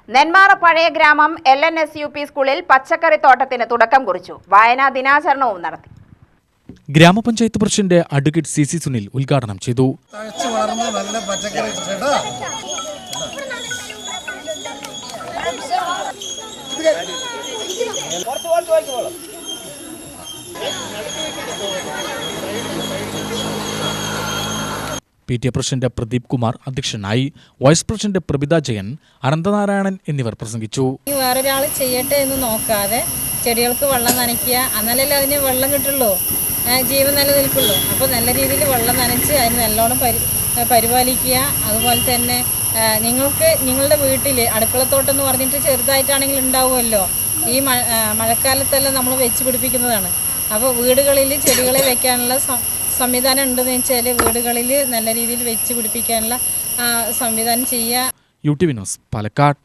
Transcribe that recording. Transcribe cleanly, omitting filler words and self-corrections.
നെന്മാറ പഴയ ഗ്രാമം LNSUP സ്കൂളിൽ പച്ചക്കറിത്തോട്ടത്തിന് തുടക്കം കുറിച്ചു. വായനാ ദിനാചരണവും നടത്തി. ഗ്രാമപഞ്ചായത്ത് പ്രസിഡന്റ് അഡ്വക്കേറ്റ് CC സുനിൽ ഉദ്ഘാടനം ചെയ്തു. PTA പ്രസിഡന്റ് പ്രദീപ് കുമാർ അധ്യക്ഷനായി. വൈസ് പ്രസിഡന്റ് പ്രഭിത ജയൻ, അനന്തനാരായണൻ എന്നിവർ പ്രസംഗിച്ചു. വേറൊരാൾ ചെയ്യട്ടെ എന്ന് നോക്കാതെ ചെടികൾക്ക് വെള്ളം നനയ്ക്കുക, എന്നാലല്ലേ അതിന് വെള്ളം കിട്ടുള്ളൂ, ജീവൻ നിലനിൽക്കുള്ളൂ. അപ്പോൾ നല്ല രീതിയിൽ വെള്ളം നനച്ച് അതിന് നല്ലോണം പരിപാലിക്കുക. അതുപോലെ തന്നെ നിങ്ങളുടെ വീട്ടിൽ അടുക്കളത്തോട്ടം എന്ന് പറഞ്ഞിട്ട് ചെറുതായിട്ടാണെങ്കിൽ ഉണ്ടാവുമല്ലോ. ഈ മഴക്കാലത്തെല്ലാം നമ്മൾ വെച്ച് പിടിപ്പിക്കുന്നതാണ്. അപ്പോൾ വീടുകളിൽ ചെടികളെ വെക്കാനുള്ള സംവിധാനം ഉണ്ടെന്ന് വെച്ചാൽ വീടുകളിൽ നല്ല രീതിയിൽ വെച്ച് പിടിപ്പിക്കാനുള്ള സംവിധാനം ചെയ്യുക. UTV news, Palakkad.